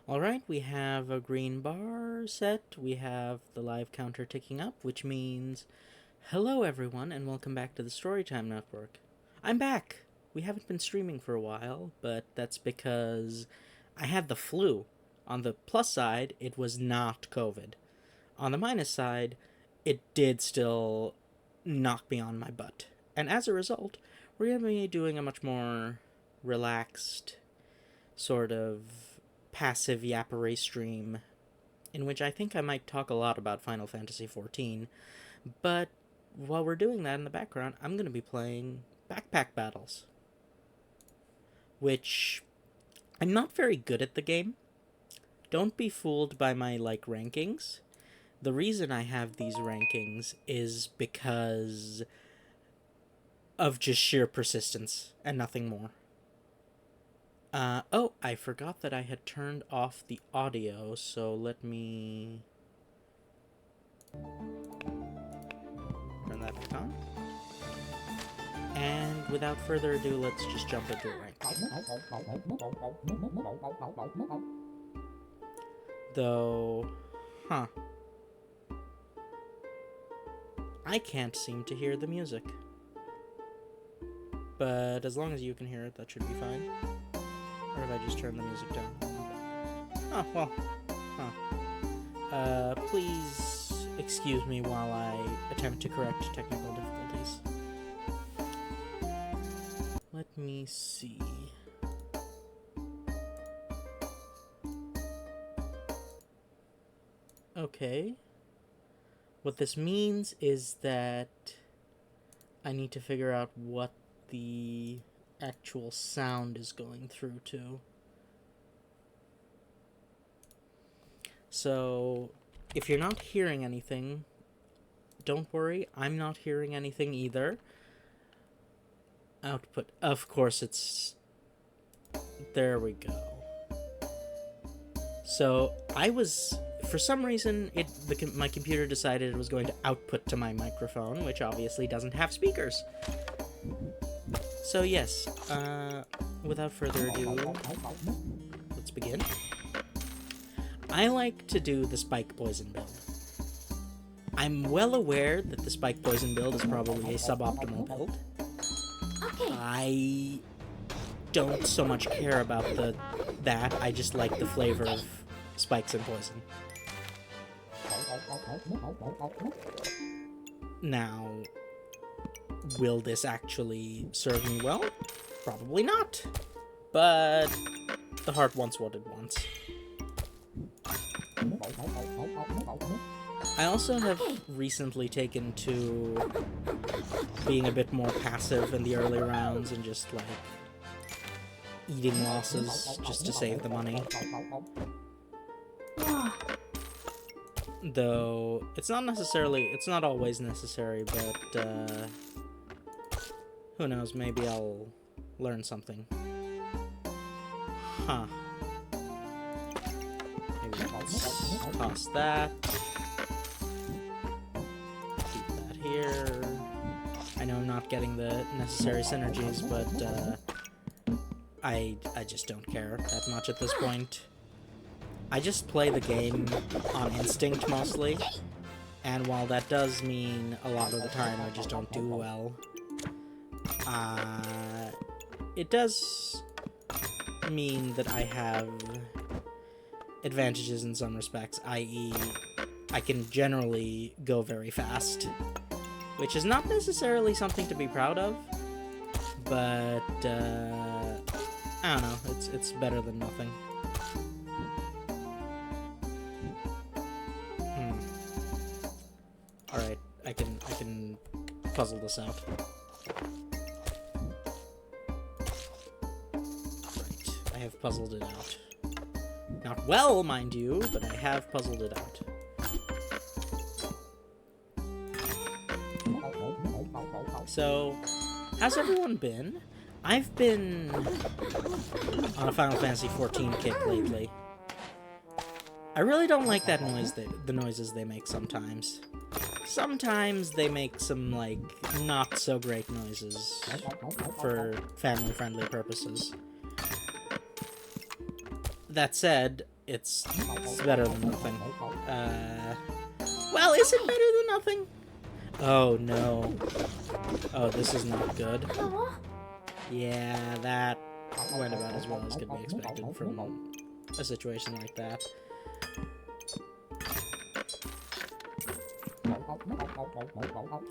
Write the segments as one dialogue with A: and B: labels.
A: Alright, we have a green bar set, we have the live counter ticking up, which means hello everyone and welcome back to the Storytime Network. I'm back! We haven't been streaming for a while, but that's because I had the flu. On the plus side, it was not COVID. On the minus side, it did still knock me on my butt. And as a result, we're going to be doing a much more relaxed, sort of passive yappery stream, in which I think I might talk a lot about Final Fantasy XIV, but while we're doing that in the background, I'm going to be playing Backpack Battles, which I'm not very good at the game. Don't be fooled by my, rankings. The reason I have these rankings is because of just sheer persistence and nothing more. Oh, I forgot that I had turned off the audio, so let me turn that back on. And without further ado, let's just jump into it Though, I can't seem to hear the music. But as long as you can hear it, that should be fine. Or if I just turn the music down. Oh, well. Please excuse me while I attempt to correct technical difficulties. Let me see. Okay. What this means is that I need to figure out what the actual sound is going through to. So, if you're not hearing anything, don't worry, I'm not hearing anything either. Output, of course it's... There we go. So, for some reason, my computer decided it was going to output to my microphone, which obviously doesn't have speakers. So yes, without further ado, let's begin. I like to do the Spike Poison build. I'm well aware that the Spike Poison build is probably a suboptimal build. Okay. I don't so much care about that, I just like the flavor of spikes and poison. Now, will this actually serve me well? Probably not. But the heart wants what it wants. I also have recently taken to being a bit more passive in the early rounds and just, eating losses just to save the money. Though, it's not always necessary, but, who knows, maybe I'll learn something. Huh. Maybe let's toss that. Keep that here. I know I'm not getting the necessary synergies, but, I just don't care that much at this point. I just play the game on instinct mostly, and while that does mean a lot of the time I just don't do well, it does mean that I have advantages in some respects, i.e. I can generally go very fast, which is not necessarily something to be proud of, but, I don't know, it's better than nothing. Alright, I can puzzle this out. Right, I have puzzled it out. Not well, mind you, but I have puzzled it out. So, how's everyone been? I've been on a Final Fantasy XIV kick lately. I really don't like that noise, the noises they make sometimes. Sometimes they make some, not so great noises for family-friendly purposes. That said, It's better than nothing. Well, is it better than nothing? Oh, no. Oh, this is not good. Yeah, that went about as well as could be expected from a situation like that.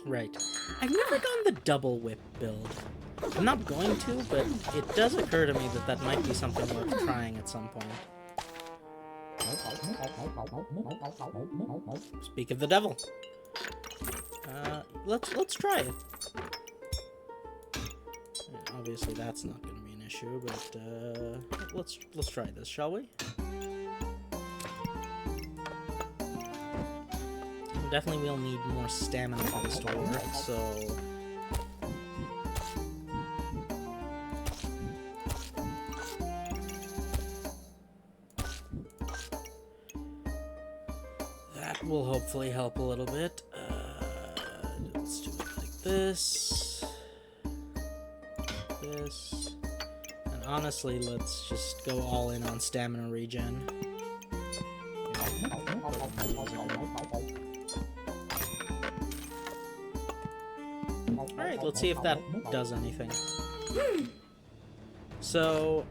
A: Right. I've never gone the double whip build. I'm not going to, but it does occur to me that that might be something worth trying at some point. Speak of the devil. Let's try it. Obviously, that's not going to be an issue, but let's try this, shall we? Definitely, we'll need more stamina for this to work. So. That will hopefully help a little bit. Let's do it like this. This. And honestly, let's just go all in on stamina regen. Alright, let's see if that does anything. So.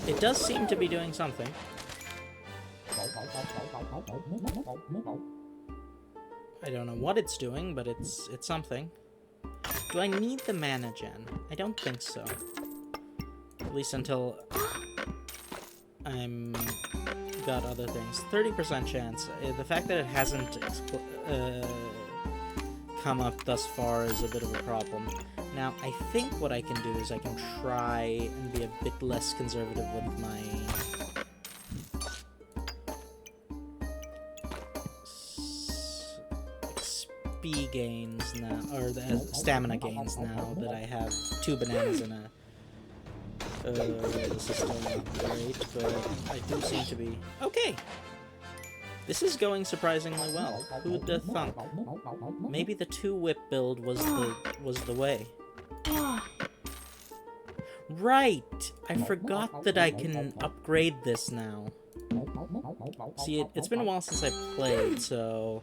A: It does seem to be doing something. I don't know what it's doing, but it's something. Do I need the mana gen? I don't think so. At least until I'm got other things. 30% chance. The fact that it hasn't come up thus far is a bit of a problem. Now, I think what I can do is I can try and be a bit less conservative with my XP gains now, or the stamina gains now that I have 2 bananas in a... this is still not great, but I do seem to be... Okay! This is going surprisingly well. Who would have thunk? Maybe the 2-whip build was the way. Right! I forgot that I can upgrade this now. See, it's been a while since I played, so...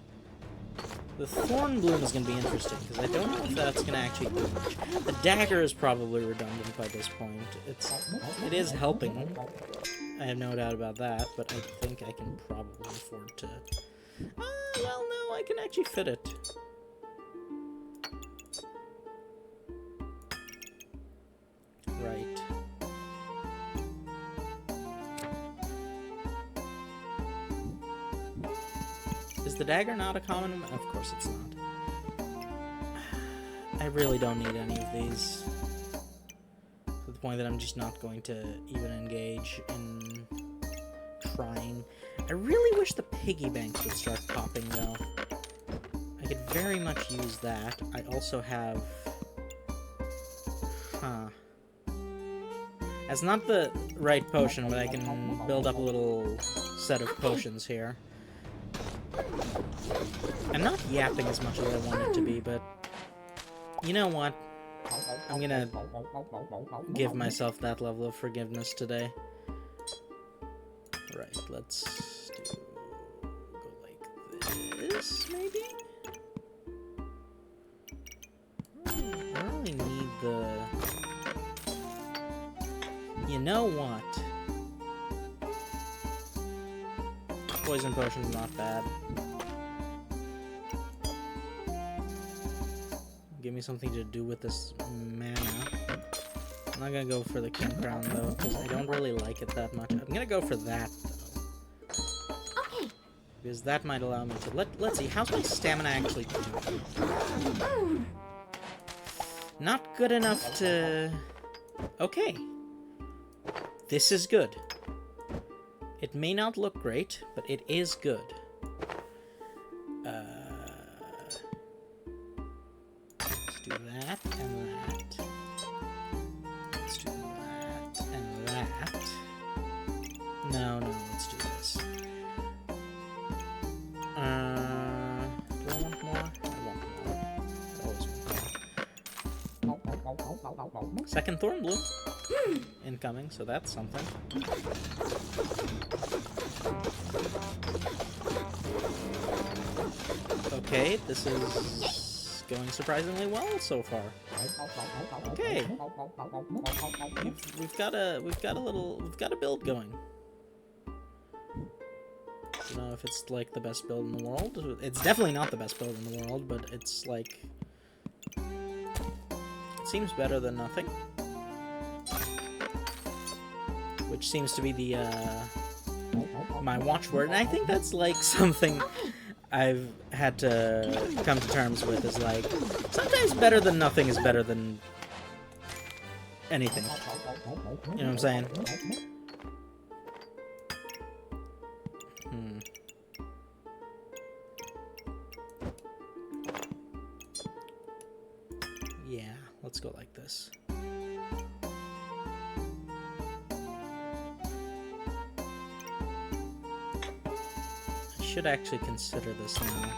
A: The Thorn Bloom is going to be interesting, because I don't know if that's going to actually do much. The Dagger is probably redundant by this point. It is helping. I have no doubt about that, but I think I can probably afford to... well, no, I can actually fit it. Right. Is the dagger not a common? Of course it's not. I really don't need any of these. To the point that I'm just not going to even engage in trying. I really wish the piggy banks would start popping, though. I could very much use that. I also have... Huh. That's not the right potion, but I can build up a little set of potions here. I'm not yapping as much as I want it to be, but... You know what? I'm gonna give myself that level of forgiveness today. Right, let's go like this, maybe? I don't really need the... You know what? Poison potion's not bad. Give me something to do with this mana. I'm not gonna go for the King Crown, though, because I don't really like it that much. I'm gonna go for that, though. Okay. Because that might allow me to... Let's see, how's my stamina actually doing? Not good enough to... Okay. This is good. It may not look great, but it is good. Let's do that and that. Let's do that and that. No, let's do this. Do I want more? I want more. I always want more. Second Thorn Bloom. incoming, so that's something. Okay, this is going surprisingly well so far. Okay, we've got a build going. I don't know if it's like the best build in the world. It's definitely not the best build in the world, but it's like, it seems better than nothing. Which seems to be the my watchword, and I think that's like something I've had to come to terms with, is like, sometimes better than nothing is better than anything. You know what I'm saying? Yeah, let's go like this. I should actually consider this now.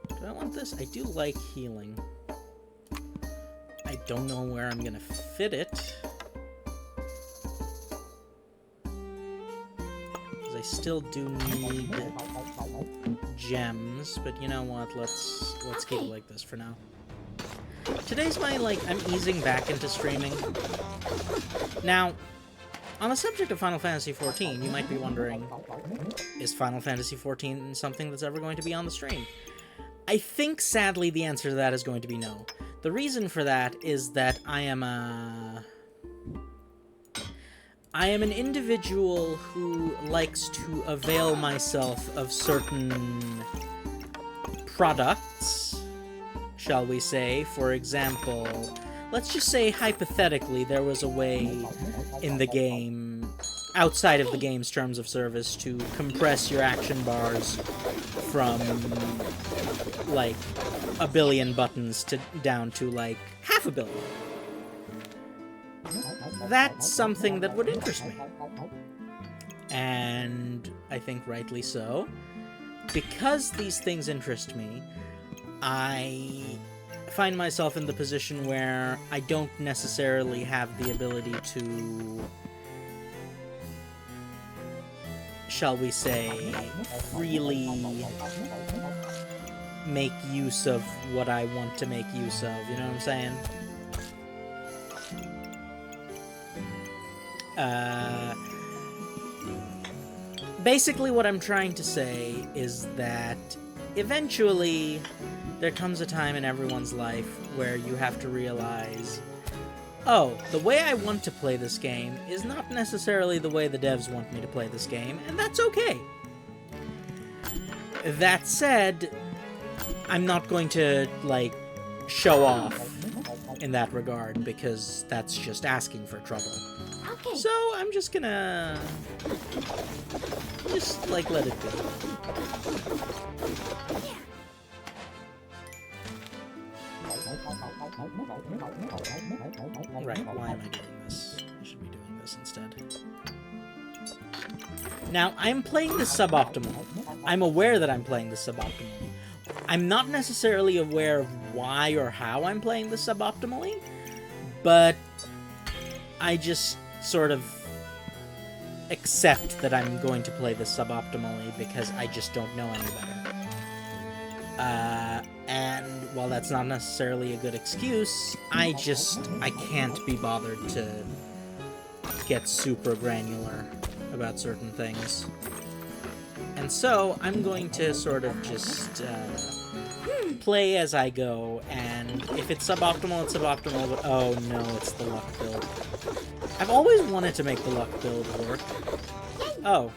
A: Do I want this? I do like healing. I don't know where I'm gonna fit it. Because I still do need gems, but you know what? Let's keep it like this for now. Today's my, I'm easing back into streaming. Now, on the subject of Final Fantasy XIV, you might be wondering, is Final Fantasy XIV something that's ever going to be on the stream? I think, sadly, the answer to that is going to be no. The reason for that is that I am an individual who likes to avail myself of certain products, shall we say. For example, let's just say, hypothetically, there was a way in the game, outside of the game's terms of service, to compress your action bars from, like, 1 billion buttons down to, like, half a billion. That's something that would interest me. And I think rightly so. Because these things interest me, I find myself in the position where I don't necessarily have the ability to, shall we say, freely make use of what I want to make use of, you know what I'm saying? Basically what I'm trying to say is that eventually there comes a time in everyone's life where you have to realize, oh, the way I want to play this game is not necessarily the way the devs want me to play this game, and that's okay. That said, I'm not going to, like, show off in that regard, because that's just asking for trouble. Okay. So I'm just gonna like, let it be. Right, why am I doing this? I should be doing this instead. Now, I'm playing this suboptimal. I'm aware that I'm playing this suboptimally. I'm not necessarily aware of why or how I'm playing this suboptimally, but I just sort of accept that I'm going to play this suboptimally because I just don't know any better. And while that's not necessarily a good excuse, I can't be bothered to get super granular about certain things. And so, I'm going to sort of just play as I go, and if it's suboptimal, it's suboptimal, but oh no, it's the luck build. I've always wanted to make the luck build work. Oh.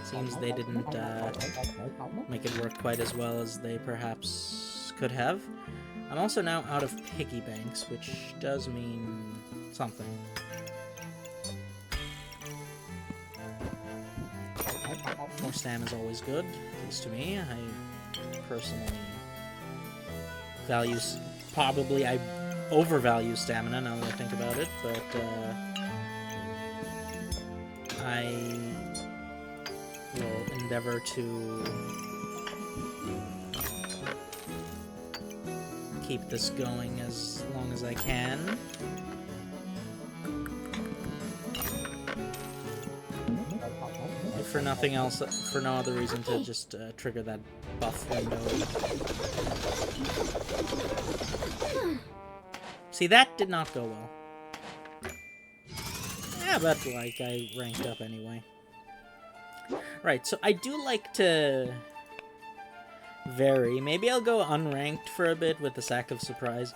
A: Seems they didn't make it work quite as well as they perhaps could have. I'm also now out of piggy banks, which does mean something. More stam is always good, at least to me. I personally value... Probably I overvalue stamina now that I think about it, but... I will endeavor to keep this going as long as I can. If for nothing else, for no other reason, to just trigger that buff window. See, that did not go well. Yeah, but, like, I ranked up anyway. Right, so I do like to vary. Maybe I'll go unranked for a bit with the sack of surprises,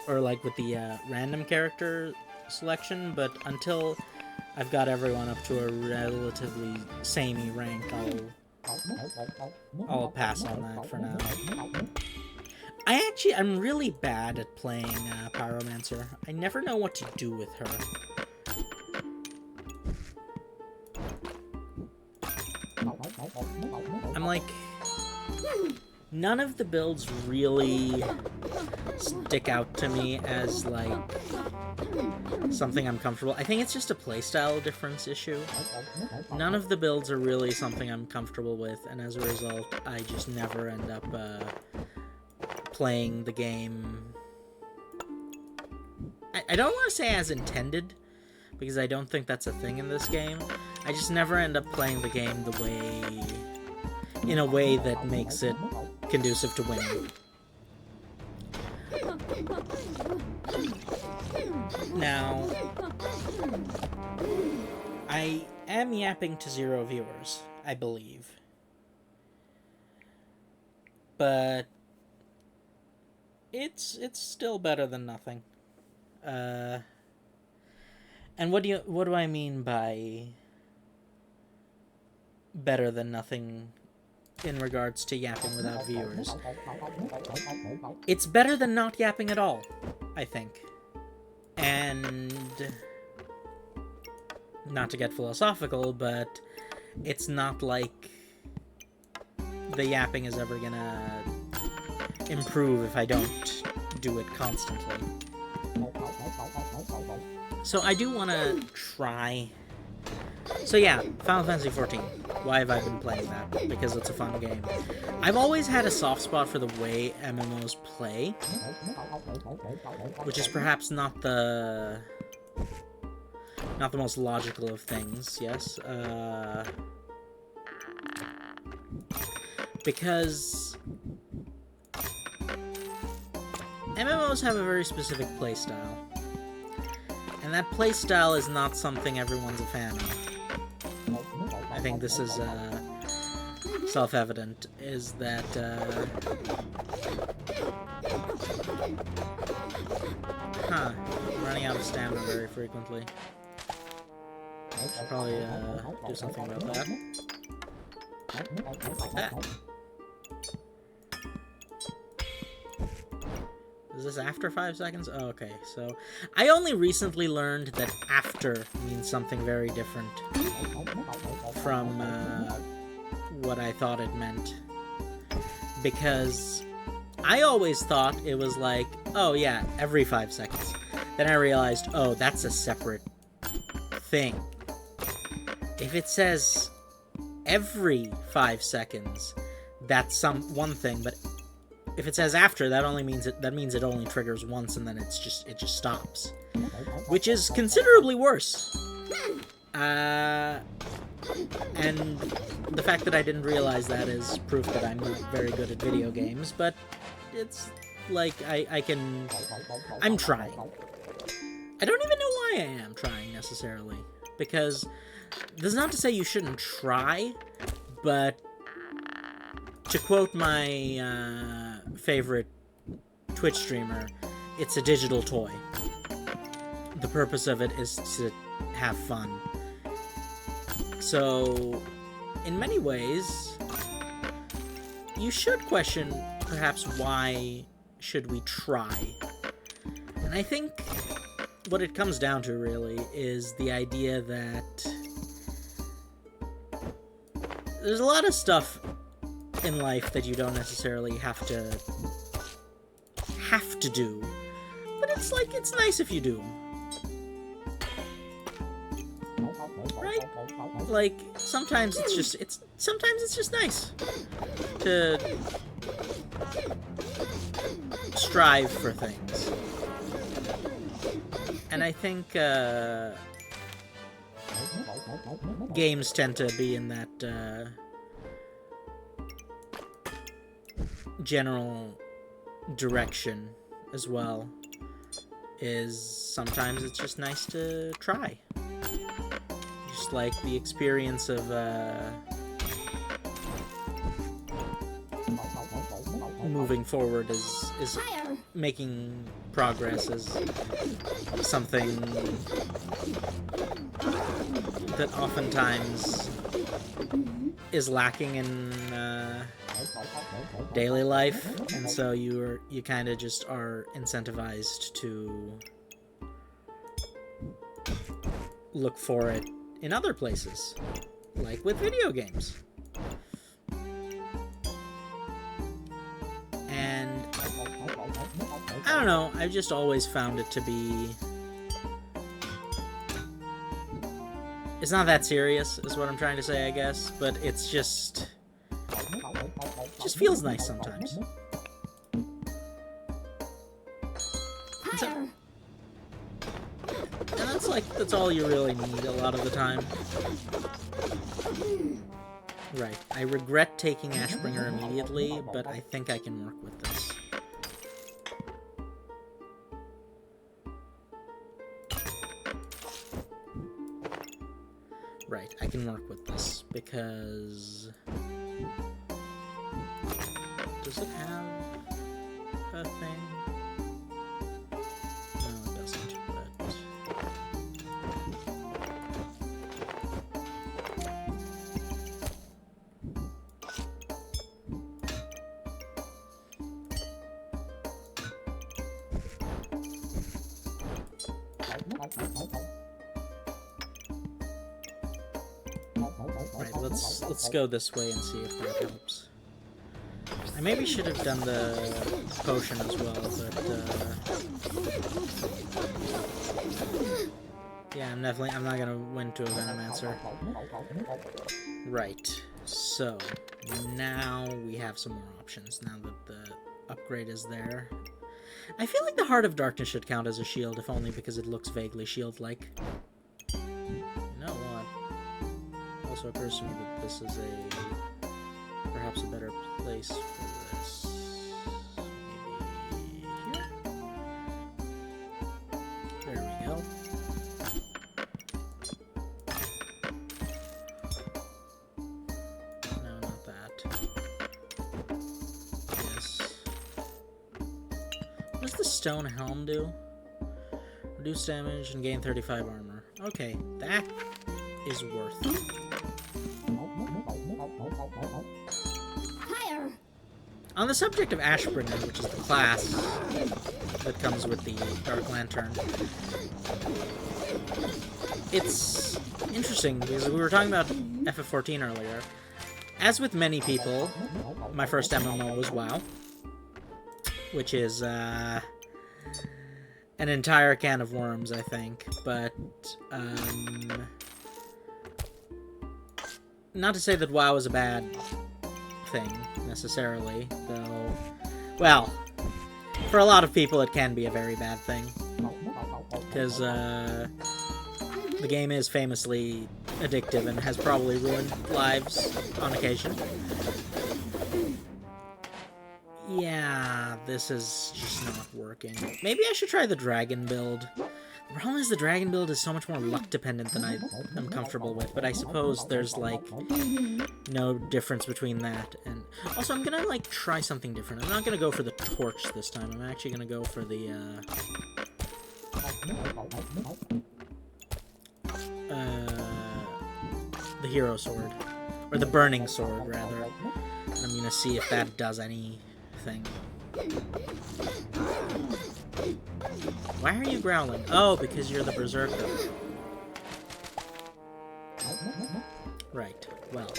A: or, like, with the random character selection, but until I've got everyone up to a relatively samey rank, I'll pass on that for now. I'm really bad at playing Pyromancer. I never know what to do with her. I'm like, none of the builds really stick out to me as, like, something I'm comfortable. I think it's just a playstyle difference issue. None of the builds are really something I'm comfortable with, and as a result, I just never end up playing the game. I don't want to say as intended, because I don't think that's a thing in this game. I just never end up playing the game in a way that makes it conducive to winning. Now, I am yapping to 0 viewers, I believe. But it's still better than nothing. And what do I mean by better than nothing in regards to yapping without viewers? It's better than not yapping at all, I think. And not to get philosophical, but it's not like the yapping is ever gonna improve if I don't do it constantly. So I do want to try. So yeah, Final Fantasy XIV. Why have I been playing that? Because it's a fun game. I've always had a soft spot for the way MMOs play, which is perhaps not the most logical of things, yes? Because MMOs have a very specific playstyle. And that playstyle is not something everyone's a fan of. I think this is self-evident, is that running out of stamina very frequently. Should probably do something about that. Like that. Is this after 5 seconds? Oh, okay. So, I only recently learned that after means something very different from what I thought it meant. Because I always thought it was like, oh yeah, every 5 seconds. Then I realized, oh, that's a separate thing. If it says every 5 seconds, that's one thing, but if it says after, that means it only triggers once, and then it just stops, which is considerably worse. And the fact that I didn't realize that is proof that I'm not very good at video games. But it's like I'm trying. I don't even know why I am trying necessarily, because this is not to say you shouldn't try, but to quote my favorite Twitch streamer, it's a digital toy. The purpose of it is to have fun. So, in many ways, you should question, perhaps, why should we try? And I think what it comes down to, really, is the idea that there's a lot of stuff in life that you don't necessarily have to do, but it's nice if you do, right? like, sometimes it's just nice to strive for things. And I think, games tend to be in that, general direction as well. Is sometimes it's just nice to try. Just like the experience of, moving forward is making progress is something that oftentimes is lacking in daily life, and so you kind of just are incentivized to look for it in other places, like with video games. And I don't know, I've just always found it to be... It's not that serious, is what I'm trying to say, I guess, but it's just feels nice sometimes. And that's all you really need a lot of the time. Right. I regret taking Ashbringer immediately, but I think I can work with this. Right, I can work with this, because... Does it have a thing? No, it doesn't, but... Right, let's go this way and see if that helps. I maybe should have done the potion as well, but yeah, I'm not gonna win to a Venomancer. Right, so now we have some more options now that the upgrade is there. I feel like the Heart of Darkness should count as a shield, if only because it looks vaguely shield-like. You know what? Also occurs to me that this is perhaps a better place for this. Maybe here? There we go. No, not that. Yes. What does the stone helm do? Reduce damage and gain 35 armor. Okay, that is worth it. On the subject of Ashbringer, which is the class that comes with the Dark Lantern, it's interesting because we were talking about FF14 earlier. As with many people, my first MMO was WoW, which is an entire can of worms, I think, but not to say that WoW is a bad thing, necessarily, though, well, for a lot of people it can be a very bad thing, because the game is famously addictive and has probably ruined lives on occasion. Yeah, this is just not working. Maybe I should try the dragon build. The problem is the dragon build is so much more luck dependent than I am comfortable with, but I suppose there's, like, no difference between that and... Also, I'm gonna, like, try something different. I'm not gonna go for the torch this time. I'm actually gonna go for the, the hero sword. Or the burning sword, rather. And I'm gonna see if that does anything. Why are you growling? Oh, because you're the berserker. Right. Well,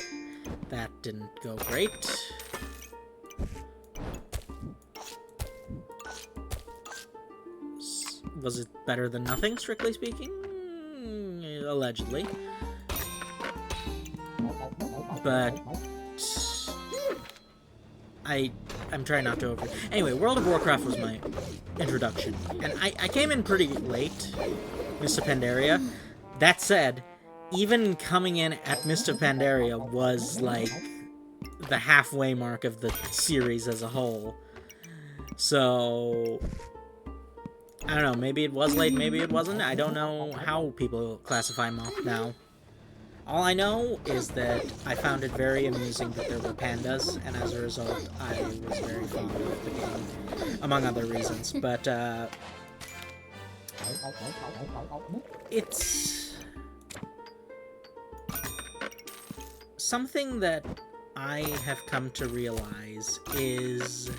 A: that didn't go great. Was it better than nothing, strictly speaking? Allegedly. but I'm trying not to over... Anyway, World of Warcraft was my introduction, and I came in pretty late, Mist of Pandaria. That said, even coming in at Mist of Pandaria was, like, the halfway mark of the series as a whole. So, I don't know, maybe it was late, maybe it wasn't. I don't know how people classify MOP now. All I know is that I found it very amusing that there were pandas, and as a result, I was very fond of the game, among other reasons. But, it's something that I have come to realize is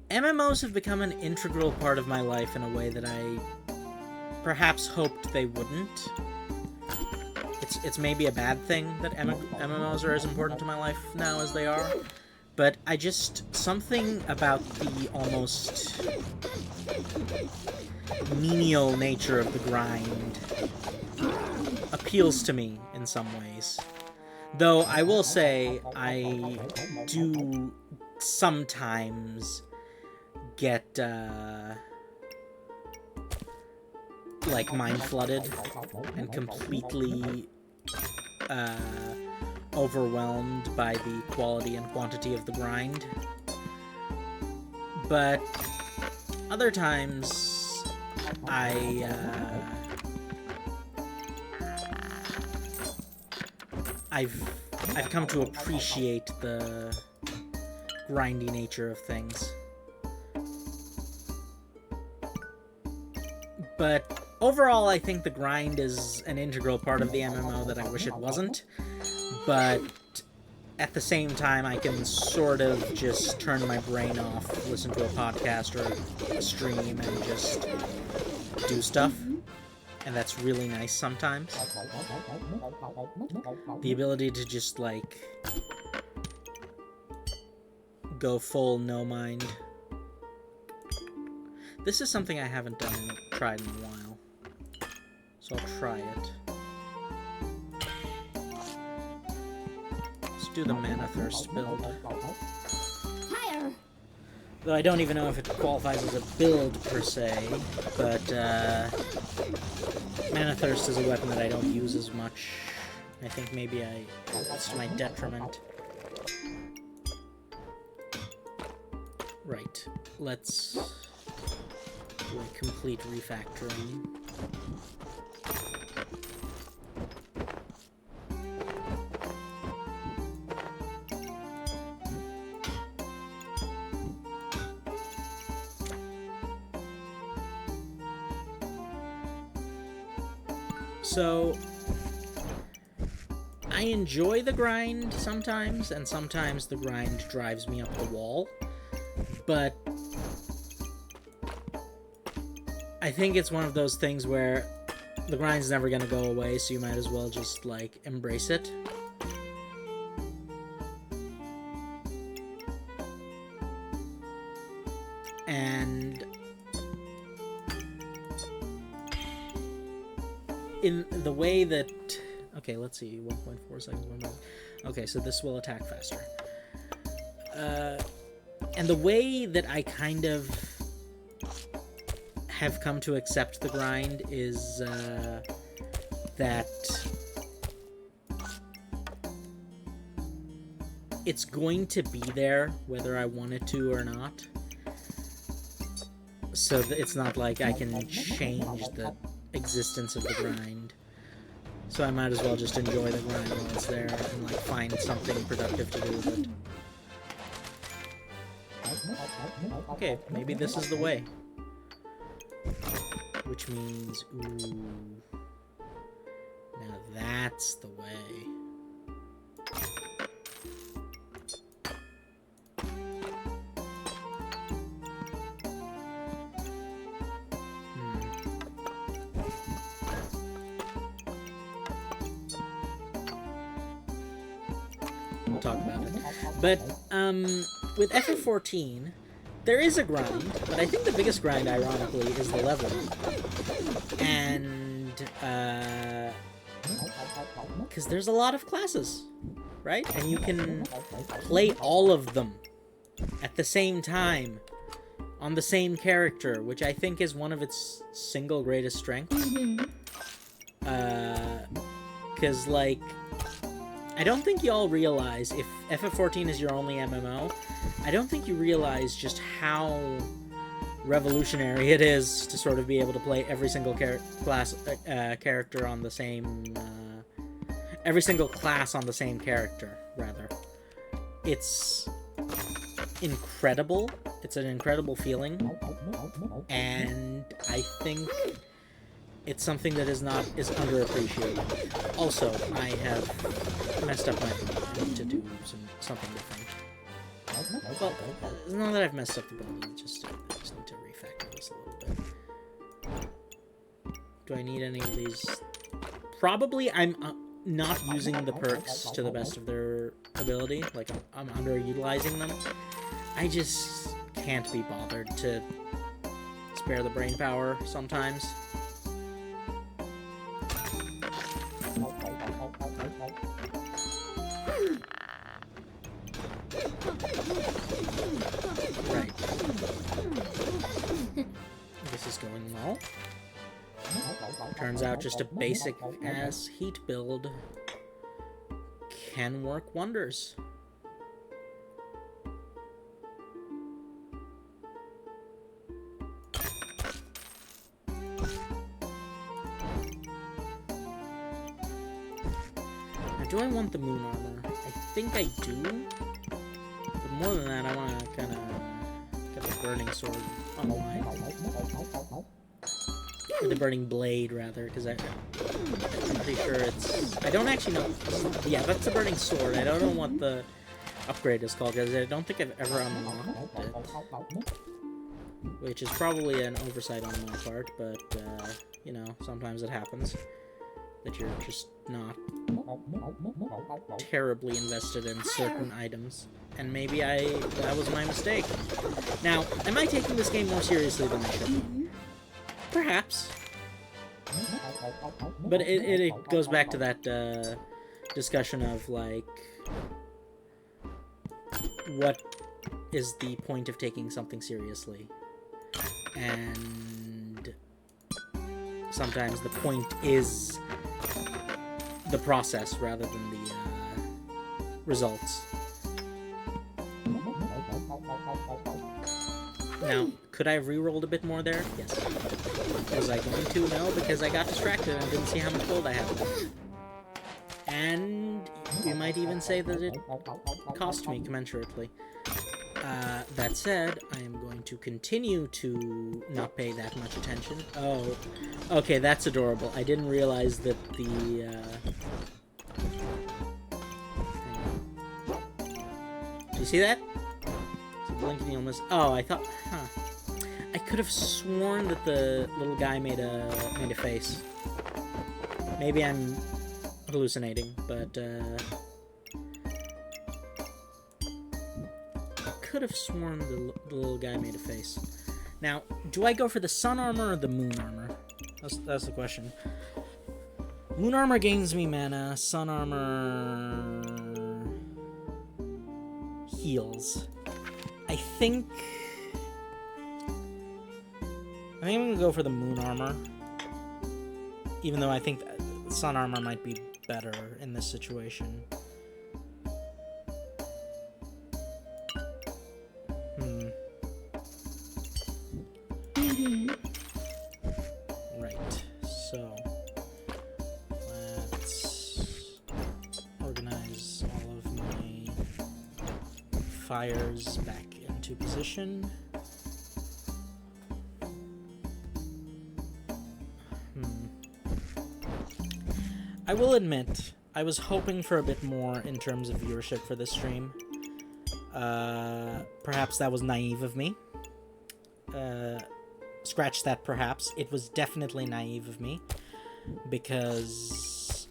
A: MMOs have become an integral part of my life in a way that I perhaps hoped they wouldn't. It's maybe a bad thing that MMOs are as important to my life now as they are, but something about the almost menial nature of the grind appeals to me in some ways. Though I will say I do sometimes get like mind flooded and completely overwhelmed by the quality and quantity of the grind. But other times I've come to appreciate the grindy nature of things. But overall, I think the grind is an integral part of the MMO that I wish it wasn't. But at the same time, I can sort of just turn my brain off, listen to a podcast or a stream, and just do stuff. And that's really nice sometimes. The ability to just, like, go full no mind. This is something I haven't tried in a while. So I'll try it. Let's do the Mana Thirst build.
B: Higher.
A: Though I don't even know if it qualifies as a build per se, but Mana Thirst is a weapon that I don't use as much. I think maybe it's to my detriment. Right. Let's do a complete refactoring. So, I enjoy the grind sometimes, and sometimes the grind drives me up the wall, but I think it's one of those things where the grind's never gonna go away, so you might as well just, like, embrace it. And in the way that... Okay, let's see, 1.4 seconds, 1. Okay, so this will attack faster. And the way that I kind of have come to accept the grind is that it's going to be there whether I want it to or not. So it's not like I can change the existence of the grind. So I might as well just enjoy the grind while it's there and, like, find something productive to do with it. Okay, maybe this is the way. Which means, ooh, now that's the way. We'll talk about it. But, with FF14, there is a grind, but I think the biggest grind, ironically, is the leveling. And, Because there's a lot of classes, right? And you can play all of them at the same time on the same character, which I think is one of its single greatest strengths. Because, like, I don't think y'all realize, if FF14 is your only MMO, I don't think you realize just how revolutionary it is to sort of be able to play every single character on the same... every single class on the same character, rather. It's incredible. It's an incredible feeling. And I think it's something that is underappreciated. Also, I have messed up my ability. I need to do something different. Well, it's not that I've messed up the ability, I just need to refactor this a little bit. Do I need any of these? Probably I'm not using the perks to the best of their ability. Like, I'm underutilizing them. I just can't be bothered to spare the brain power sometimes. Right. This is going well. Turns out just a basic-ass heat build can work wonders. Now, do I want the moon armor? I think I do. But more than that, I want to kind of get the burning sword on the line. Or the burning blade, rather, because I'm pretty sure it's... I don't actually know... Yeah, that's the burning sword. I don't know what the upgrade is called, because I don't think I've ever unlocked it. Which is probably an oversight on my part, but, you know, sometimes it happens. That you're just not terribly invested in certain items. And maybe that was my mistake. Now, am I taking this game more seriously than I should? Perhaps. But it goes back to that discussion of, like, what is the point of taking something seriously? And sometimes the point is the process rather than the results. Now, could I have re-rolled a bit more there? Yes. Was I going to? No, because I got distracted and didn't see how much gold I had left. And you might even say that it cost me commensurately. That said, I am going to continue to not pay that much attention. Oh, okay, that's adorable. I didn't realize that the, Do you see that? It's a blinking illness. Oh, I thought... Huh. I could have sworn that the little guy made a face. Maybe I'm hallucinating, but, could have sworn the little guy made a face. Now, do I go for the sun armor or the moon armor? That's the question. Moon armor gains me mana. Sun armor heals. I think I'm gonna go for the moon armor, even though I think sun armor might be better in this situation. Right, so let's organize all of my fires back into position. I will admit, I was hoping for a bit more in terms of viewership for this stream. Perhaps that was naive of me. Scratch that perhaps. It was definitely naive of me. Because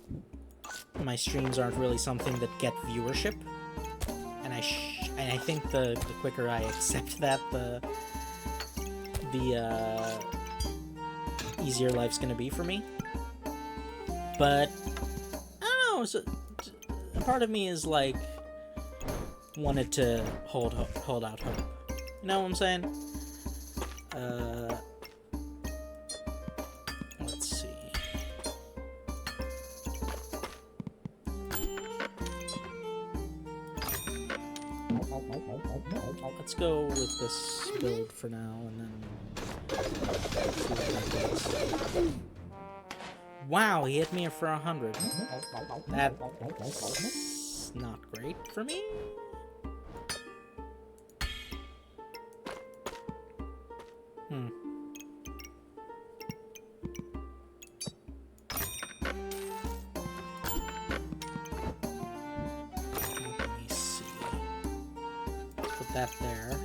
A: my streams aren't really something that get viewership. And I think the quicker I accept that, the easier life's gonna be for me. But know, so, a part of me is like wanted to hold out hope. You know what I'm saying? Let's see. Let's go with this build for now, and then see what happens. Wow, he hit me for 100. That's not great for me. Let me see. Put that there.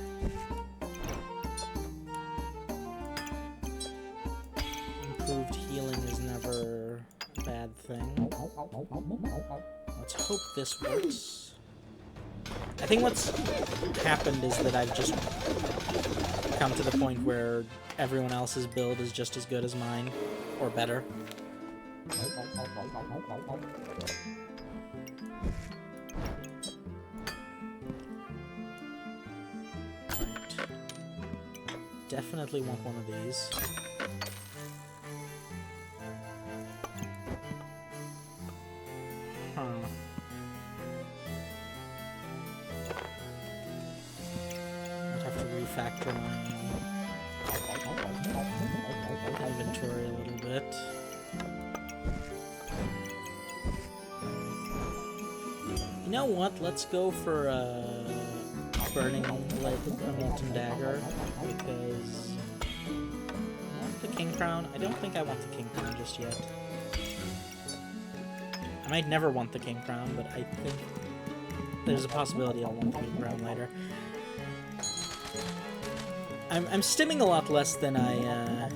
A: Improved healing is never a bad thing. Let's hope this works. I think what's happened is that I've just come to the point where everyone else's build is just as good as mine, or better. Right. Definitely want one of these. Huh. I'd have to refactor my inventory a little bit. You know what? Let's go for burning like a molten dagger, because I want the king crown. I don't think I want the king crown just yet. I might never want the king crown, but I think there's a possibility I'll want the king crown later. I'm stimming a lot less than I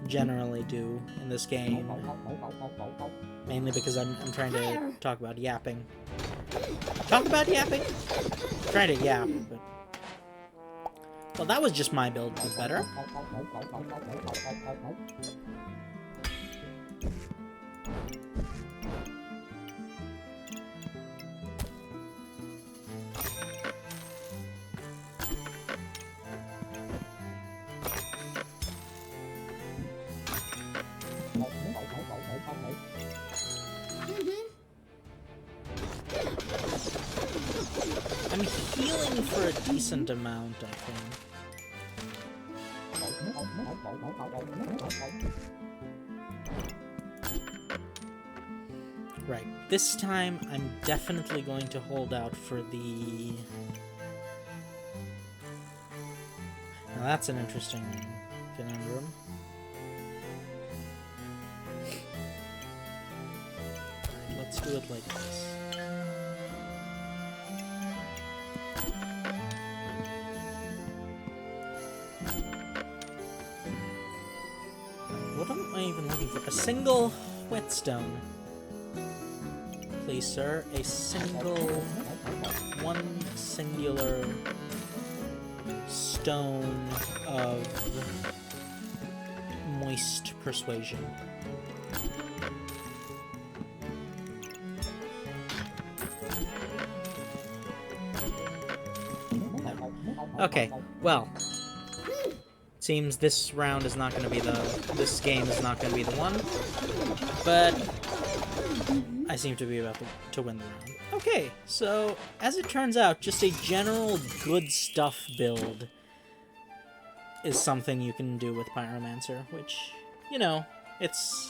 A: generally do in this game, mainly because I'm trying to talk about yapping. Talk about yapping? I'm trying to yap, but... Well, that was just my build, but better. I'm healing for a decent amount, I think. Right, this time I'm definitely going to hold out for the... Now that's an interesting conundrum. Right, let's do it like this. What am I even looking for? A single whetstone. Please, sir. A single... one singular... stone of... moist persuasion. Okay, well... Seems this round is not going to be the... this game is not going to be the one. But... I seem to be about to win the round. Okay, so, as it turns out, just a general good stuff build is something you can do with Pyromancer, which, you know, it's...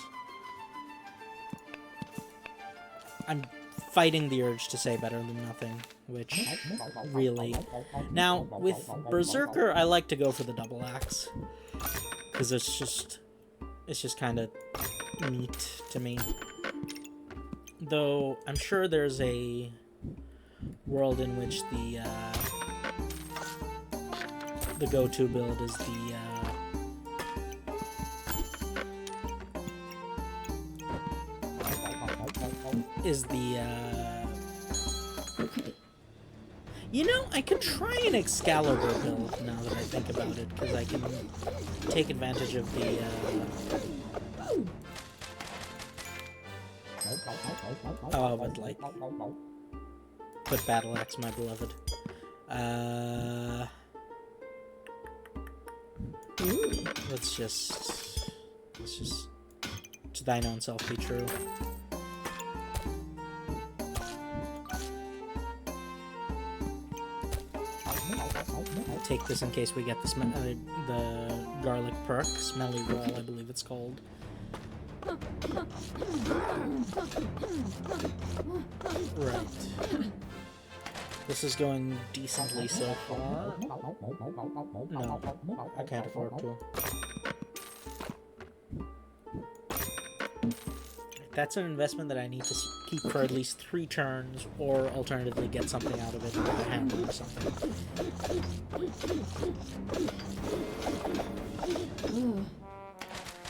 A: I'm fighting the urge to say better than nothing, which, really... Now, with Berserker, I like to go for the double axe, because it's just kind of neat to me. Though, I'm sure there's a world in which the go-to build is You know, I could try an Excalibur build now that I think about it, because I can take advantage of the Oh, but like... Put Battle Axe, my beloved. Let's just... To thine own self be true. Take this in case we get the garlic perk. Smelly roll, I believe it's called. Right. This is going decently so far. No, I can't afford to. That's an investment that I need to keep for at least 3 turns, or alternatively get something out of it with a hammer or something.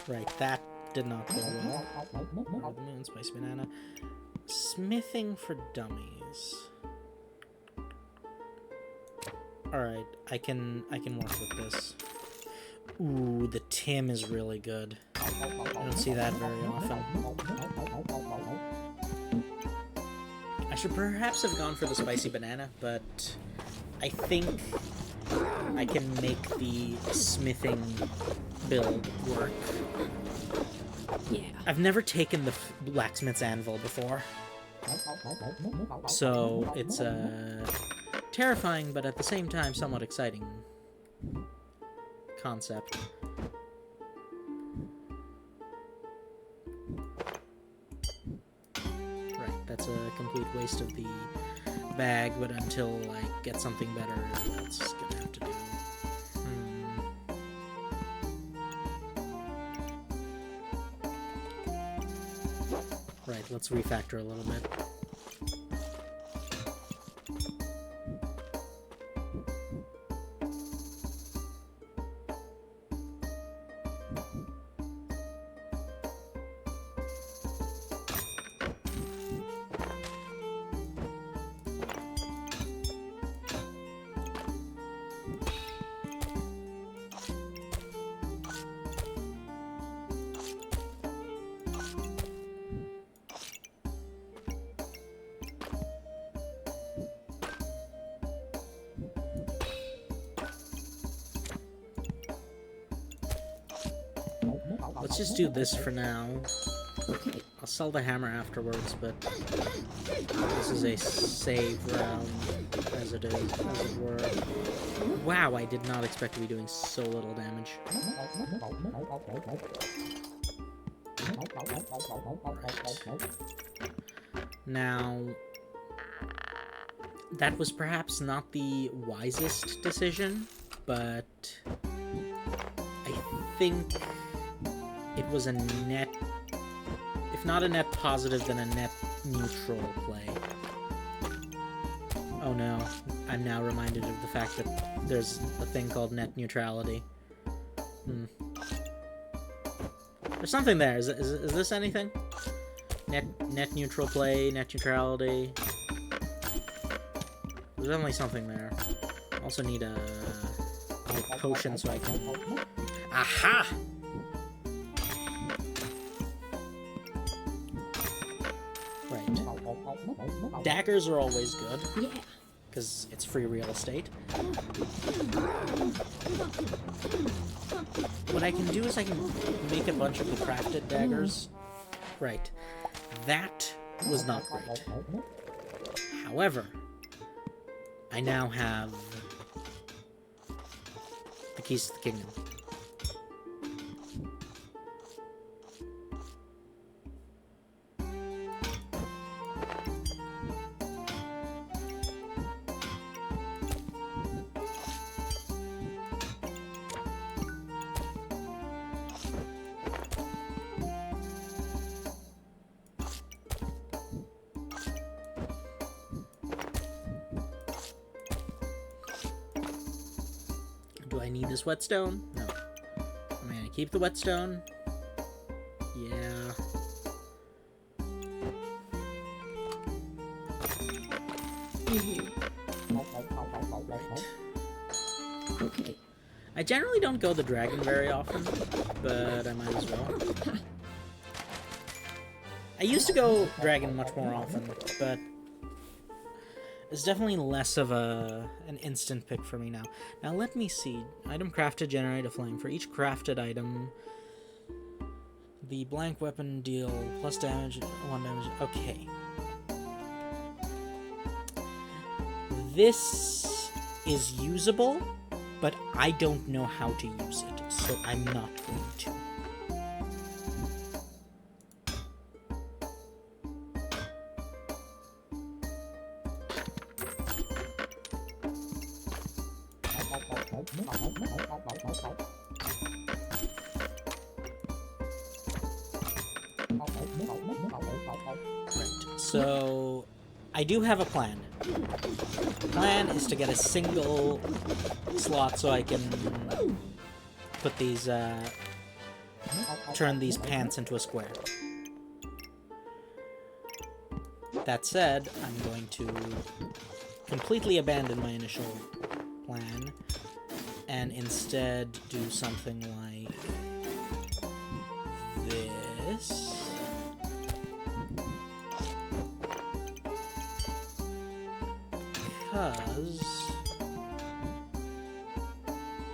A: Right, that did not go well. Over the moon, spicy banana. Smithing for dummies. Alright, I can work with this. Ooh, the Tim is really good. I don't see that very often. I should perhaps have gone for the spicy banana, but I think I can make the smithing build work.
B: Yeah.
A: I've never taken the blacksmith's anvil before, so it's terrifying, but at the same time somewhat exciting concept. Right, that's a complete waste of the bag, but until I get something better, that's gonna have to do. Right, let's refactor a little bit. Let's just do this for now. I'll sell the hammer afterwards, but this is a save round, as it were. Wow, I did not expect to be doing so little damage. Right. Now, that was perhaps not the wisest decision, but I think it was a net, if not a net positive, then a net neutral play. Oh no, I'm now reminded of the fact that there's a thing called net neutrality. There's something there. Is this anything? Net neutral play, net neutrality. There's definitely something there. Also need a potion so I can... Aha! Right. Daggers are always good.
B: Yeah.
A: Because it's free real estate. What I can do is I can make a bunch of the crafted daggers. Right. That was not great. However, I now have the keys to the kingdom. Do I need this whetstone? No. Am I gonna keep the whetstone? Yeah. Right.
B: Okay.
A: I generally don't go the dragon very often, but I might as well. I used to go dragon much more often, but it's definitely less of an instant pick for me now. Now let me see. Item crafted, generate a flame. For each crafted item, the blank weapon deal plus damage, 1 damage. Okay. This is usable, but I don't know how to use it, so I'm not going to. Right, so I do have a plan. The plan is to get a single slot so I can put these, turn these pants into a square. That said, I'm going to completely abandon my initial plan and instead do something like this. Because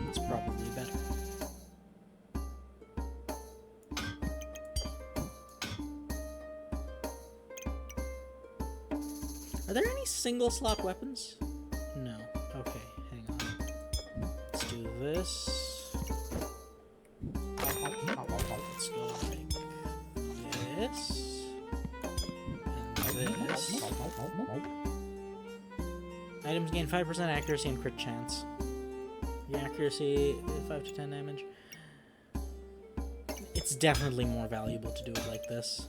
A: it's probably better. Are there any single slot weapons? No. Okay, hang on. Let's do this. Let's go like this. And this. Items gain 5% accuracy and crit chance. The accuracy, 5 to 10 damage. It's definitely more valuable to do it like this.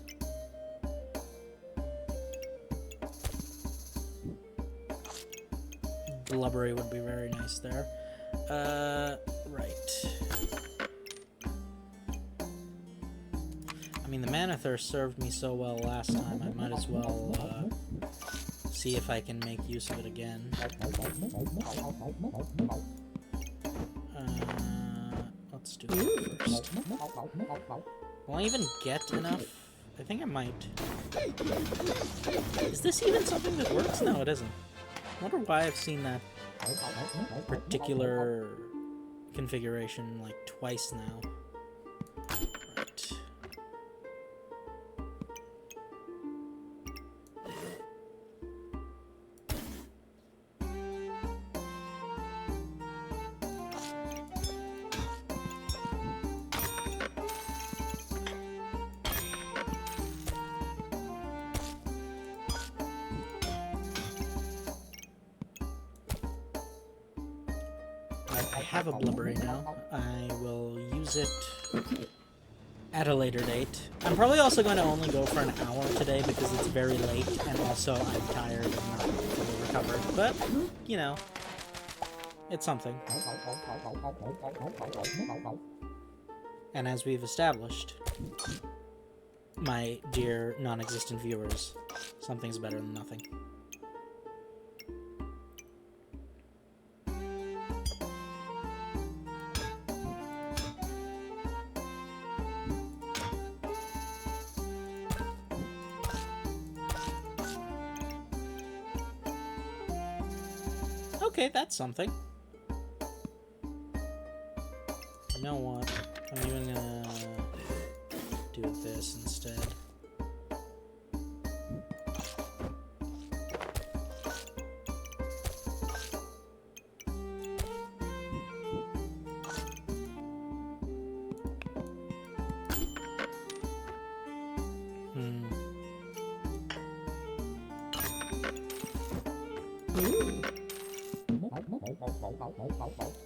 A: Blubbery would be very nice there. Right. I mean, the Mana Thirst served me so well last time, I might as well, see if I can make use of it again. Let's do it first. Will I even get enough? I think I might. Is this even something that works? No, it isn't. I wonder why I've seen that particular configuration like twice now. Right. I have a blubbery now. I will use it at a later date. I'm probably also going to only go for an hour today because it's very late and also I'm tired and not fully recovered. But, you know, it's something. And as we've established, my dear non-existent viewers, something's better than nothing. Okay, that's something. You know what? I'm even gonna do this instead.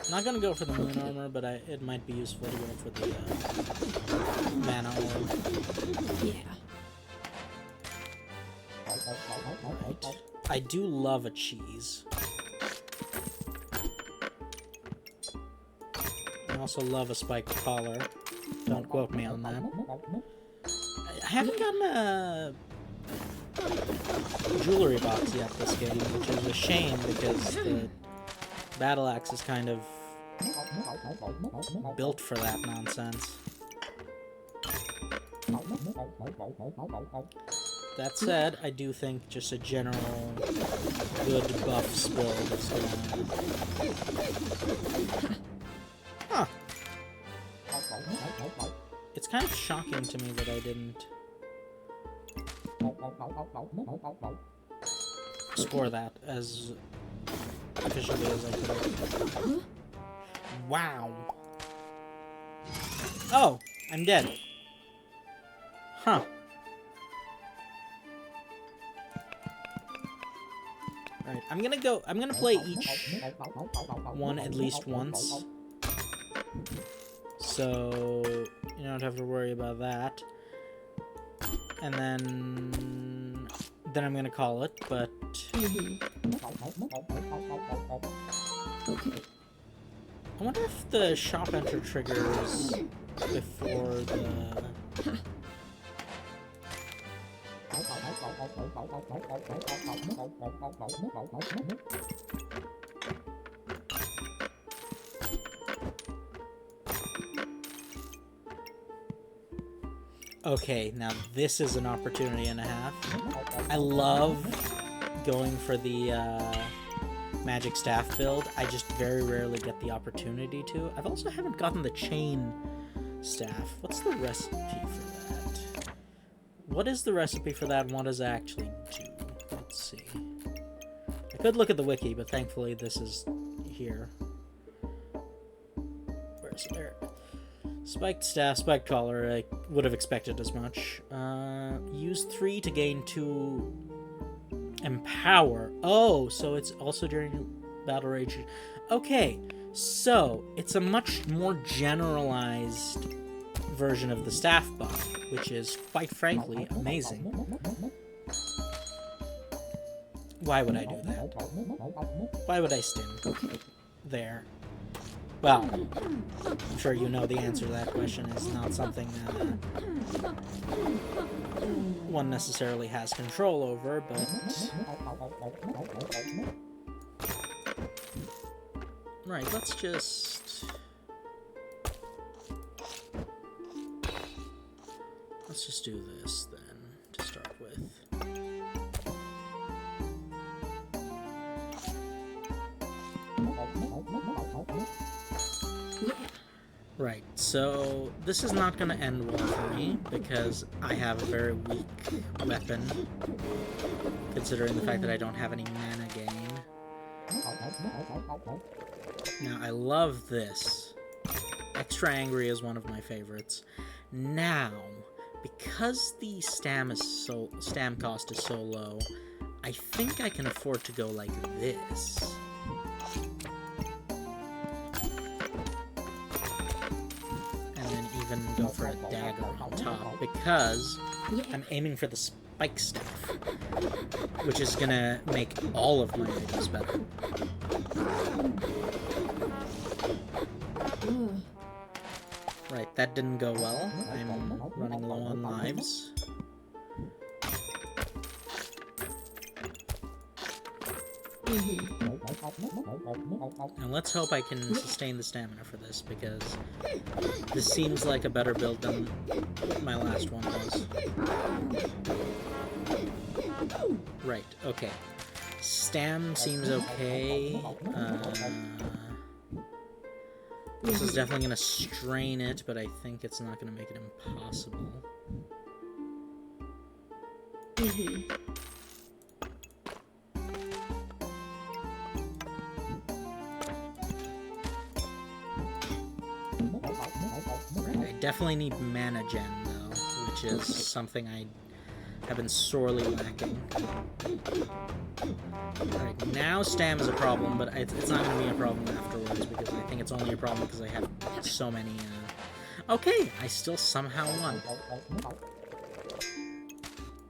A: I'm not gonna go for the moon armor, but it might be useful to go for the mana orb.
B: Yeah.
A: Right. I do love a cheese. I also love a spiked collar. Don't quote me on that. I haven't gotten a jewelry box yet this game, which is a shame because the battle axe is kind of built for that nonsense. That said, I do think just a general good buffs build is gonna... Huh. It's kind of shocking to me that I didn't score that as efficiently as I could have. Wow. Oh, I'm dead. Huh. Alright, I'm gonna play each one at least once. So you don't have to worry about that. And then I'm gonna call it, but
B: Okay.
A: I wonder if the shop enter triggers before the... Okay, now this is an opportunity and a half. I love going for the magic staff build. I just very rarely get the opportunity to. I've also haven't gotten the chain staff. What's the recipe for that? What is the recipe for that and what does it actually do? Let's see. I could look at the wiki, but thankfully this is here. Where's there? Spiked staff, spiked collar, I would have expected as much. Use 3 to gain 2 empower. Oh, so it's also during battle rage. Okay, so it's a much more generalized version of the staff buff, which is, quite frankly, amazing. Why would I do that? Why would I stim? There. Well, I'm sure you know the answer to that question is not something that one necessarily has control over, but... Right, let's just do this, then, to start with. Right, so this is not going to end well for me, because I have a very weak weapon, considering the fact that I don't have any mana gain. Now, I love this. Extra Angry is one of my favorites. Now, because the stam cost is so low, I think I can afford to go like this. Even go for a dagger on top, because I'm aiming for the spike staff, which is gonna make all of my items better. Right, that didn't go well. I'm running low on lives. And let's hope I can sustain the stamina for this, because this seems like a better build than my last one was. Right, okay. Stam seems okay. This is definitely going to strain it, but I think it's not going to make it impossible. I definitely need mana gen, though, which is something I have been sorely lacking. Alright, now stam is a problem, but it's not going to be a problem afterwards, because I think it's only a problem because I have so many, Okay, I still somehow won.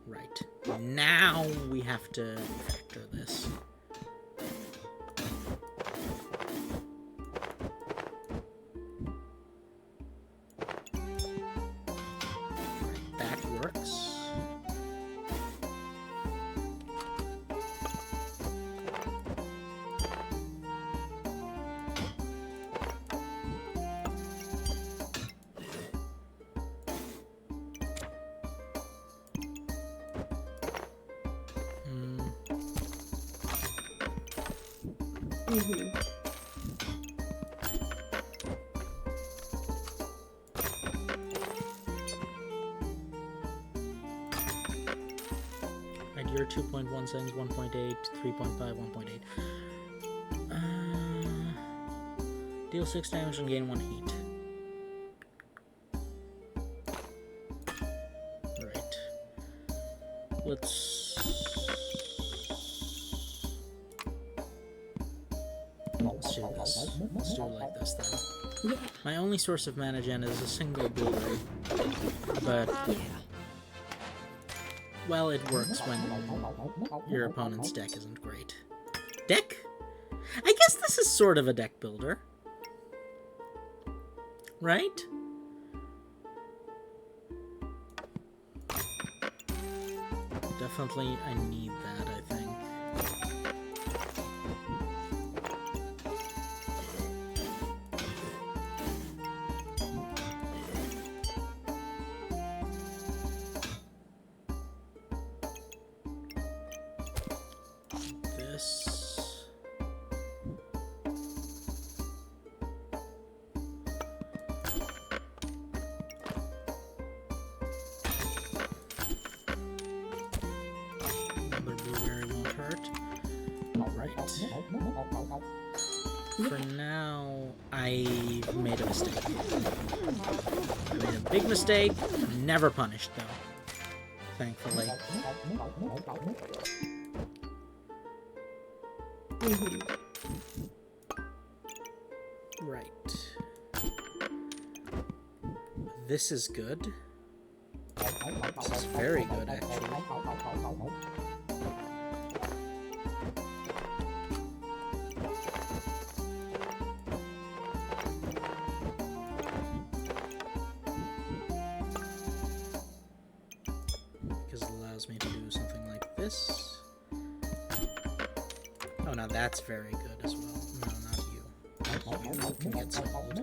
A: Right, now we have to factor this. Right, that works.
B: Mm-hmm.
A: Idea 2.1 settings 1.8, 3.5, 1.8. Deal 6 damage and gain 1 heat. Right. Let's do this. Let's do it like this then.
B: Yeah.
A: My only source of mana gen is a single blueberry, but
B: Yeah.
A: well, it works when your opponent's deck isn't great. Deck? I guess this is sort of a deck builder. Right? Definitely, I need that, I think. This. Another blueberry won't hurt. Alright. For now, I made a mistake. I made a big mistake. Never punished, though. Thankfully.
B: Mm-hmm.
A: Right. This is good. This is very good, actually. Because it allows me to do something like this. Oh, now that's very good as well. No, not you. You can get sold.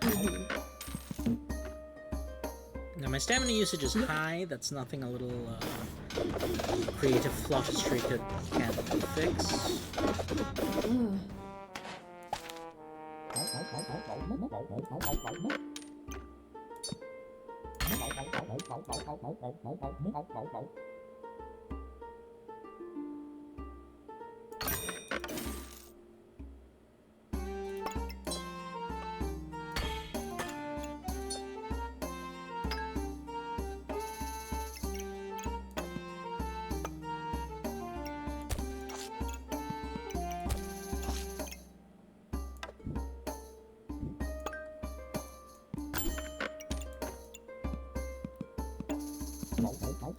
A: Now my stamina usage is high. That's nothing a little creative fluffistry can't fix.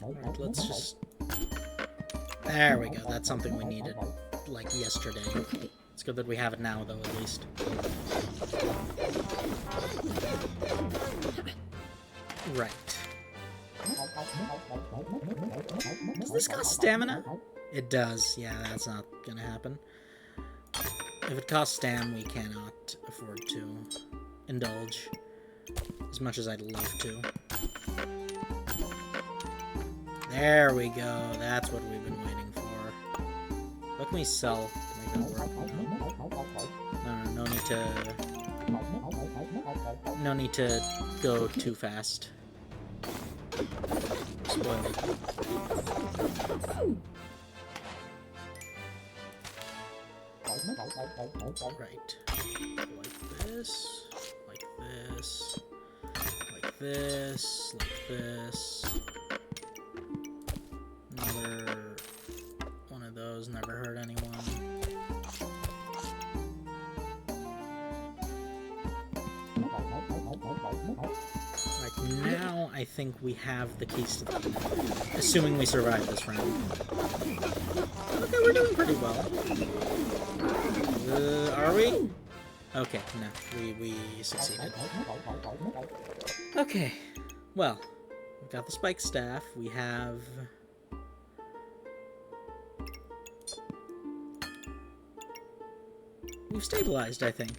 A: Alright, let's just... There we go, that's something we needed, like, yesterday.
B: Okay.
A: It's good that we have it now, though, at least. Right. Does this cost stamina? It does, yeah, that's not gonna happen. If it costs stam, we cannot afford to indulge. As much as I'd love to. There we go. That's what we've been waiting for. What can we sell to make that work? No need to... No need to go too fast. Spoil it. Right. Like this. Like this. Like this. Like this. Another one of those never hurt anyone. Right, now I think we have the keys to the kingdom. Assuming we survive this round. Okay, we're doing pretty well. Are we? Okay, no, we succeeded. Okay, well, we've got the spike staff, we have... We've stabilized, I think.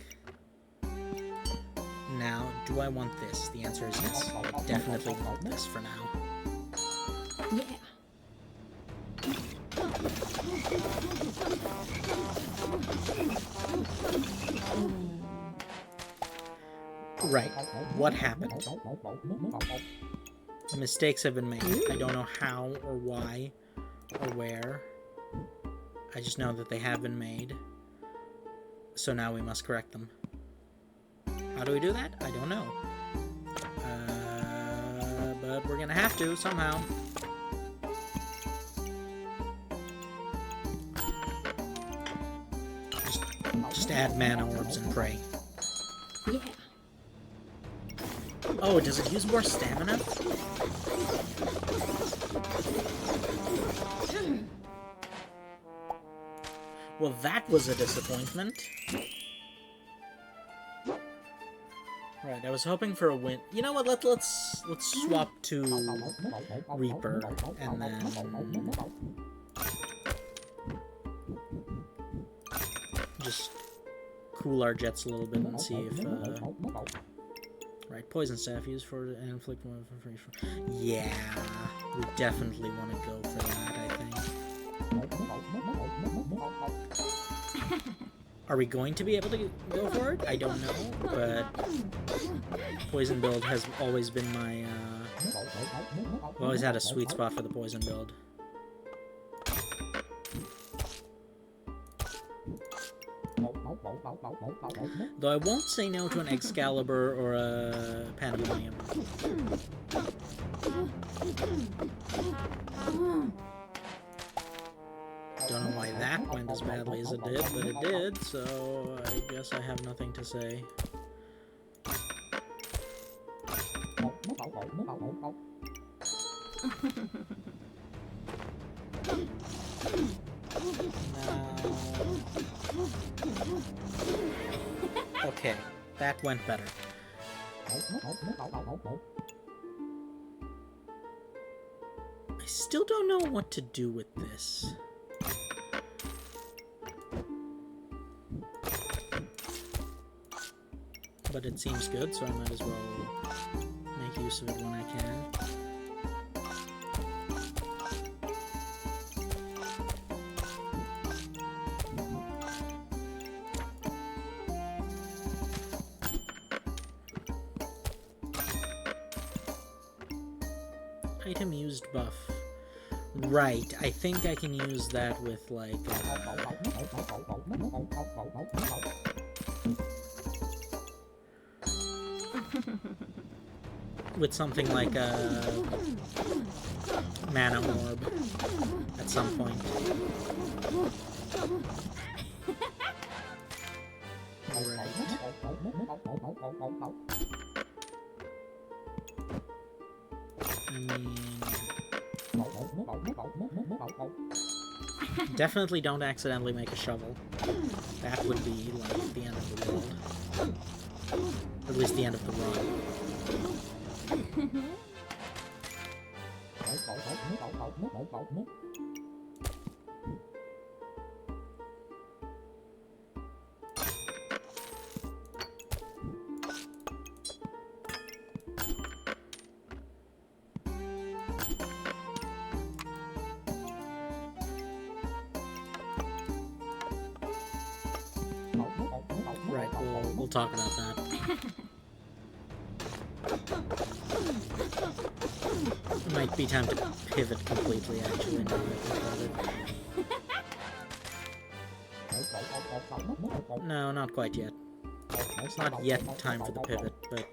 A: Now, do I want this? The answer is yes. I definitely want this for now.
B: Yeah.
A: Right. What happened? Mistakes have been made. I don't know how or why or where. I just know that they have been made. So now we must correct them. How do we do that? I don't know. But we're gonna have to somehow. Just add mana orbs and pray.
B: Yeah.
A: Oh, does it use more stamina? Well, that was a disappointment. Right, I was hoping for a win. You know what? Let's swap to Reaper and then just cool our jets a little bit and see if right, poison staff used for and inflict more for. Yeah, we definitely want to go for that, I think. Are we going to be able to go for it? I don't know, but poison build has always been my, I've always had a sweet spot for the poison build. Though I won't say no to an Excalibur or a Pandemonium. Don't know why that went as badly as it did, but it did, so I guess I have nothing to say. Okay, that went better. I still don't know what to do with this. But it seems good, so I might as well make use of it when I can. Item used buff. Right, I think I can use that with, like, with something like a mana orb at some point. Right. I mean, definitely don't accidentally make a shovel. That would be like the end of the world. Or at least the end of the run. Right, we'll talk about that. It might be time to pivot completely, actually, now that I think about it. No, not quite yet. It's not yet time for the pivot, but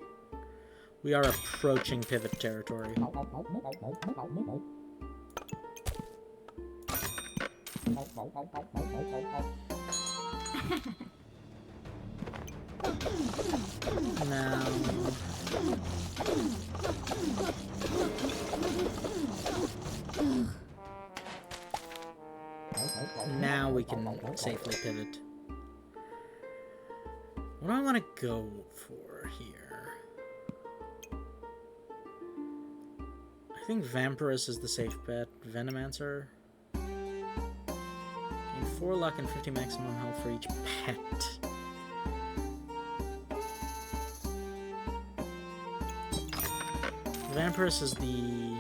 A: we are approaching pivot territory. Now... now we can safely pivot. What do I want to go for here? I think Vampirus is the safe bet. Venomancer. Gain 4 luck and 50 maximum health for each pet. Vampirus is the...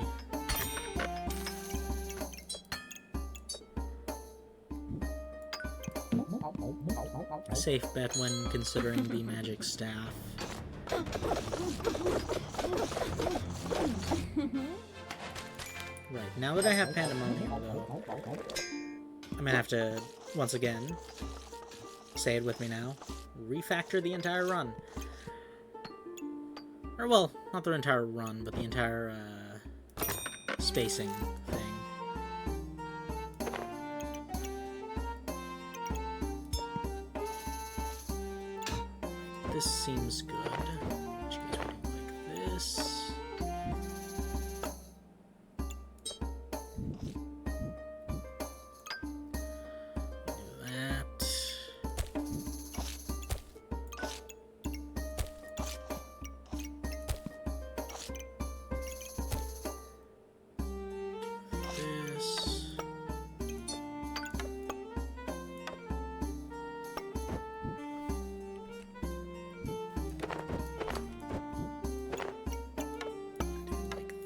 A: safe bet when considering the magic staff. Right, now that I have Pandemonium, though, I'm gonna have to, once again, say it with me now, refactor the entire run. Or, well, not the entire run, but the entire, spacing thing. This seems good. Which goes like this.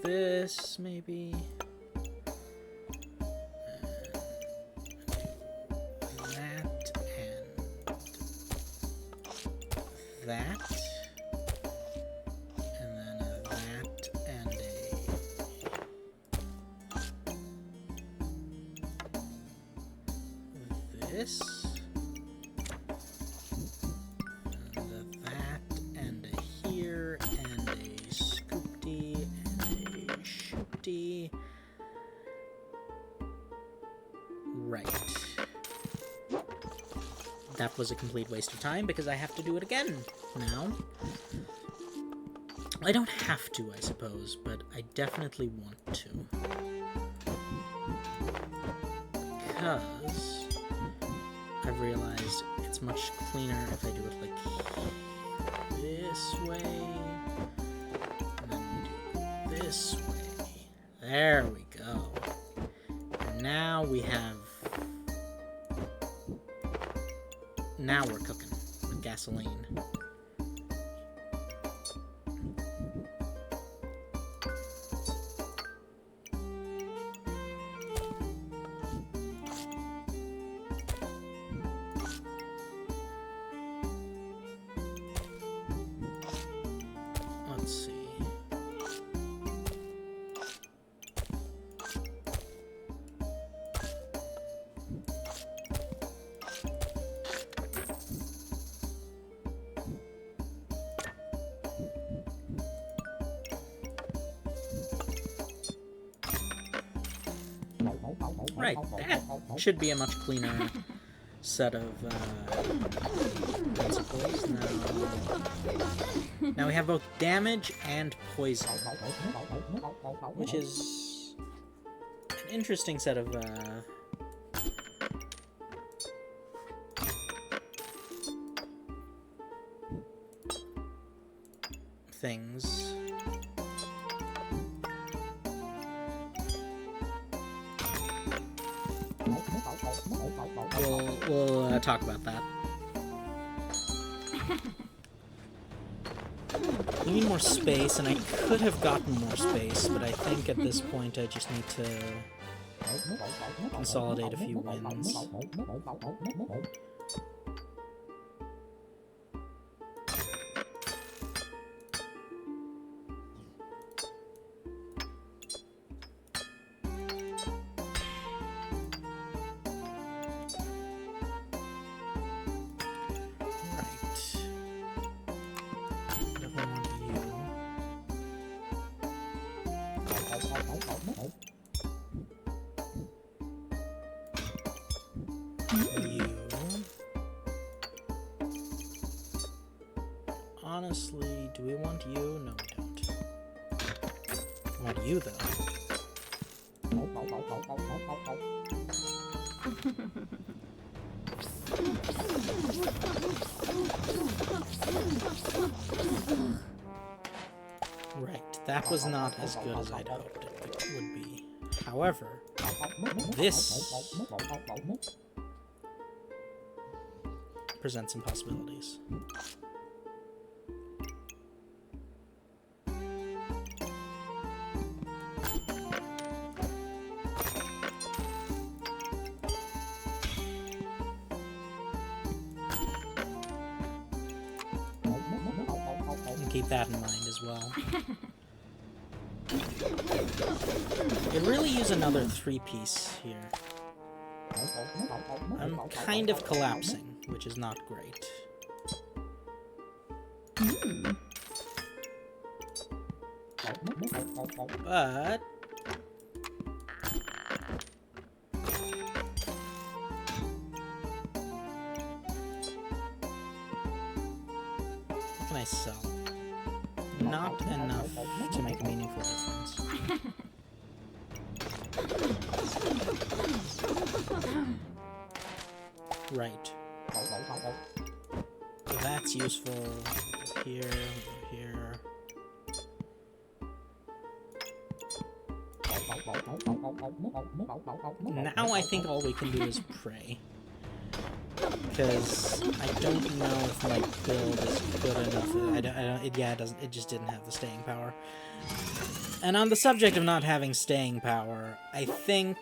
A: This, maybe. That and that. And then that and this. And that and a here and a scoopty and a shooty. Right. That was a complete waste of time because I have to do it again now. I don't have to, I suppose, but I definitely want to. Because I've realized it's much cleaner if I do it like this way. And then we do it this way. There we go. And now we have... Now we're cooking with gasoline. Let's see. Right, that should be a much cleaner set of principles. Now we have both damage and poison, which is an interesting set of things. We'll talk about that. We need more space, and I could have gotten more space, but I think at this point I just need to consolidate a few wins. Honestly, do we want you? No, we don't. We want you, though. Right, that was not as good as I'd hoped it would be. However, this presents some possibilities. keep that in mind as well. Could really use another 3-piece here. I'm kind of collapsing, which is not great. But... what can I sell? Not enough to make a meaningful difference. Right. So that's useful. Here, here. Now I think all we can do is pray. Because I don't know if my build is good enough. It just didn't have the staying power. And on the subject of not having staying power, I think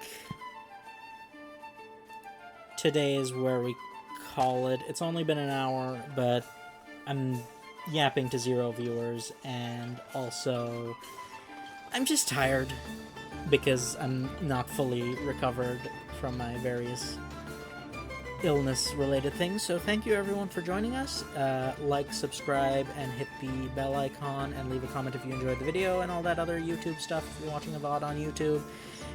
A: today is where we call it. It's only been an hour, but I'm yapping to 0 viewers, and also I'm just tired because I'm not fully recovered from my various illness-related things. So thank you everyone for joining us. Like, subscribe, and hit the bell icon, and leave a comment if you enjoyed the video, and all that other YouTube stuff if you're watching the VOD on YouTube.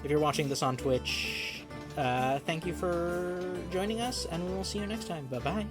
A: If you're watching this on Twitch, thank you for joining us, and we will see you next time. Bye-bye.